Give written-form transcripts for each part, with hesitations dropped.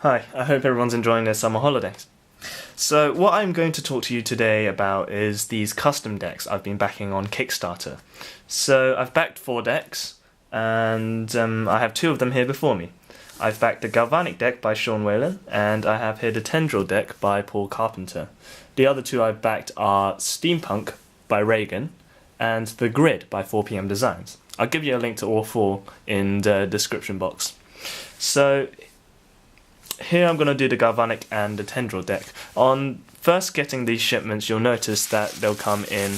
Hi, I hope everyone's enjoying their summer holidays. So what I'm going to talk to you today about is these custom decks I've been backing on Kickstarter. So I've backed 4 decks, and I have 2 of them here before me. I've backed the Galvanic deck by Sean Whelan, and I have here the Tendril deck by Paul Carpenter. The other 2 I've backed are Steampunk by Reagan, and The Grid by 4PM Designs. I'll give you a link to all 4 in the description box. So here I'm going to do the Galvanic and the Tendril deck. On first getting these shipments, you'll notice that they'll come in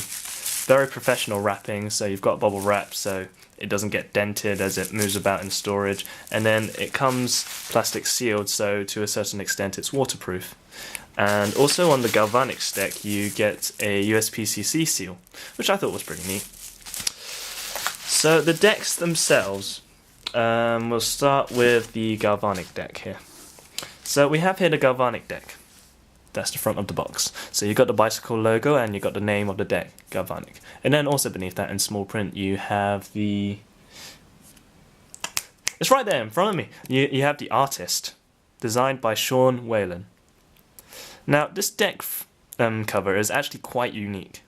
very professional wrapping, so you've got bubble wrap so it doesn't get dented as it moves about in storage, and then it comes plastic sealed, so to a certain extent it's waterproof. And also on the Galvanic deck you get a USPCC seal, which I thought was pretty neat. So the decks themselves, we'll start with the Galvanic deck here. So we have here the Galvanic deck. That's the front of the box. So you've got the bicycle logo and you've got the name of the deck, Galvanic. And then also beneath that in small print you have the... It's right there in front of me. You have the artist, designed by Sean Whelan. Now this deck cover is actually quite unique.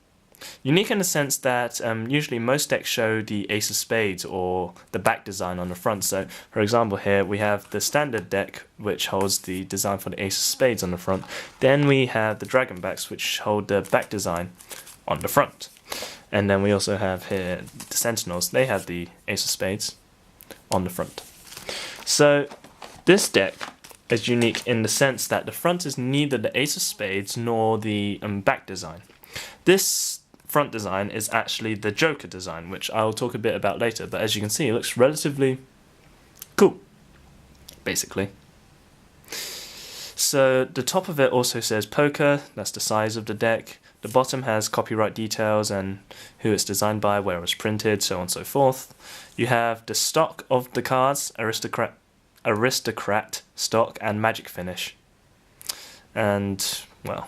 Unique in the sense that usually most decks show the Ace of Spades or the back design on the front. So for example here we have the standard deck which holds the design for the Ace of Spades on the front. Then we have the Dragon backs which hold the back design on the front. And then we also have here the Sentinels. They have the Ace of Spades on the front. So this deck is unique in the sense that the front is neither the Ace of Spades nor the back design. This front design is actually the Joker design, which I'll talk a bit about later, but as you can see it looks relatively cool, basically. So the top of it also says poker, that's the size of the deck. The bottom has copyright details and who it's designed by, where it was printed, so on and so forth. You have the stock of the cards, aristocrat stock and magic finish. And, well,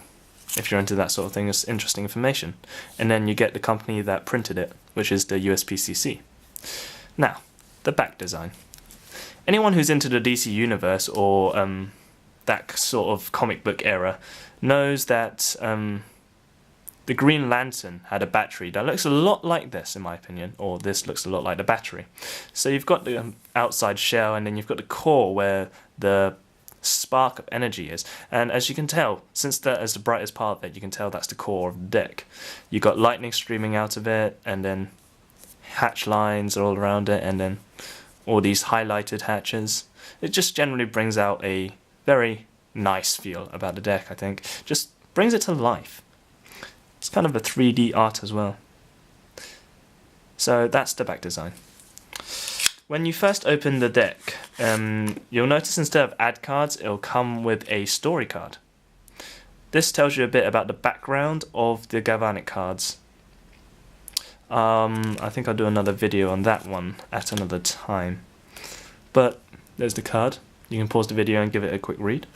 if you're into that sort of thing, it's interesting information. And then you get the company that printed it, which is the USPCC. Now, the back design. Anyone who's into the DC universe or that sort of comic book era knows that the Green Lantern had a battery that looks a lot like this, in my opinion, or this looks a lot like the battery. So you've got the outside shell, and then you've got the core where the spark of energy is, and as you can tell, since that is the brightest part of it, you can tell that's the core of the deck. You've got lightning streaming out of it, and then hatch lines all around it, and then all these highlighted hatches. It just generally brings out a very nice feel about the deck, I think. Just brings it to life. It's kind of a 3D art as well. So that's the back design. When you first open the deck, you'll notice instead of ad cards, it'll come with a story card. This tells you a bit about the background of the Galvanic cards. I think I'll do another video on that one at another time. But there's the card. You can pause the video and give it a quick read.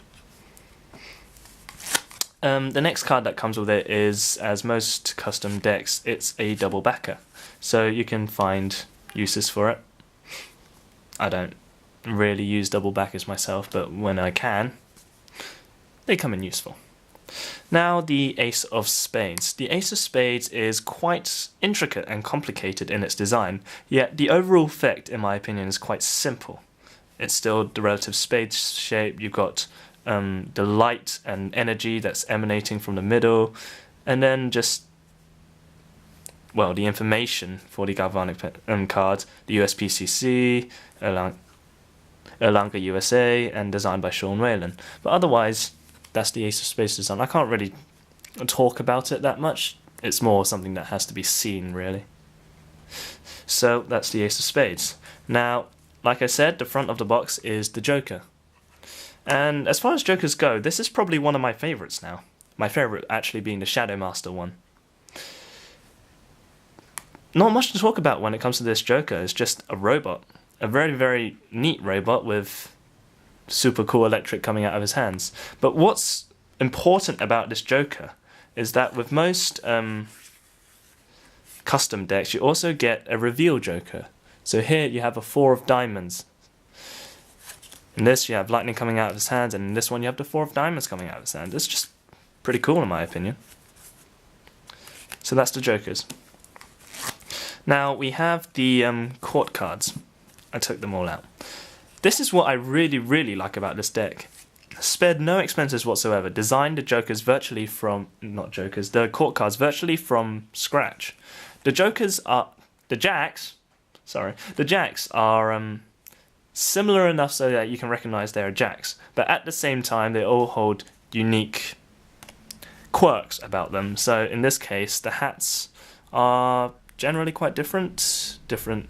The next card that comes with it is, as most custom decks, it's a double backer. So you can find uses for it. I don't really use double backers myself, but when I can, they come in useful. Now the Ace of Spades. The Ace of Spades is quite intricate and complicated in its design, yet the overall effect, in my opinion, is quite simple. It's still the relative spade shape. You've got the light and energy that's emanating from the middle, and then just, well, the information for the Galvanic card, the USPCC, Erlanga USA, and designed by Sean Whelan. But otherwise, that's the Ace of Spades design. I can't really talk about it that much. It's more something that has to be seen, really. So that's the Ace of Spades. Now, like I said, the front of the box is the Joker. And as far as Jokers go, this is probably one of my favourites now. My favourite actually being the Shadow Master one. Not much to talk about when it comes to this Joker. It's just a robot. A very, very neat robot with super cool electric coming out of his hands. But what's important about this Joker is that with most custom decks, you also get a reveal Joker. So here you have a 4 of diamonds. In this you have lightning coming out of his hands, and in this one you have the 4 of diamonds coming out of his hand. It's just pretty cool in my opinion. So that's the Jokers. Now we have the court cards. I took them all out. This is what I really like about this deck. Spared no expenses whatsoever. Designed the Jokers virtually from... not Jokers, the court cards virtually from scratch. The Jokers are... the Jacks... sorry. The Jacks are similar enough so that you can recognise they are Jacks. But at the same time, they all hold unique quirks about them. So in this case, the hats are generally quite different. Different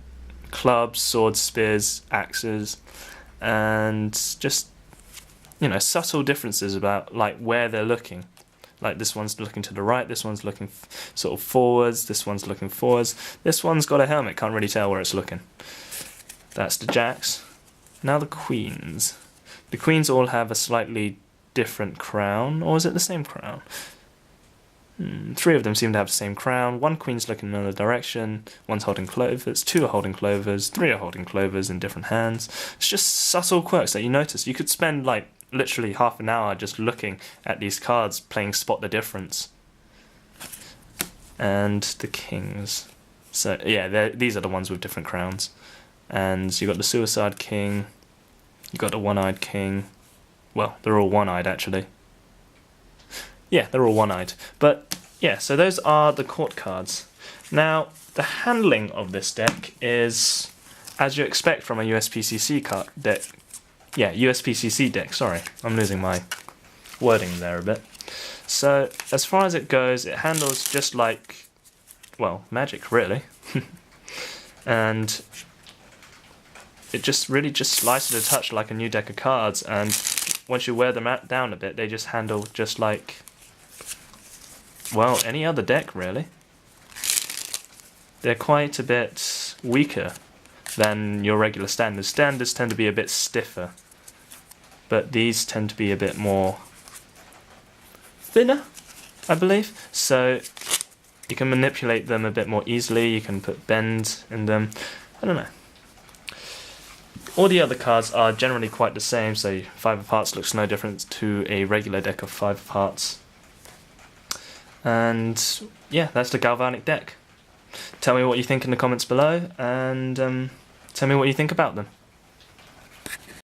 clubs, swords, spears, axes, and just, you know, subtle differences about like where they're looking. Like this one's looking to the right, this one's looking sort of forwards, this one's looking forwards, this one's got a helmet, can't really tell where it's looking. That's the Jacks. Now the Queens. The Queens all have a slightly different crown, or is it the same crown? 3 of them seem to have the same crown. 1 Queen's looking in another direction, 1's holding clovers, 2 are holding clovers, 3 are holding clovers in different hands. It's just subtle quirks that you notice. You could spend like literally half an hour just looking at these cards, playing Spot the Difference. And the Kings. So yeah, these are the ones with different crowns. And you got the Suicide King, you got the One-Eyed King. Well, they're all one-eyed actually. Yeah, they're all one-eyed. But yeah, so those are the court cards. Now, the handling of this deck is as you expect from a USPCC card deck. Yeah, USPCC deck, sorry. I'm losing my wording there a bit. So, as far as it goes, it handles just like, well, Magic, really. And it just really just slices a touch like a new deck of cards, and once you wear them down a bit, they just handle just like, well, any other deck, really. They're quite a bit weaker than your regular standards. Standards tend to be a bit stiffer, but these tend to be a bit more thinner, I believe. So you can manipulate them a bit more easily, you can put bends in them, I don't know. All the other cards are generally quite the same, so 5 of Hearts looks no different to a regular deck of 5 of Hearts. And yeah, that's the Galvanic deck. Tell me what you think in the comments below, and tell me what you think about them.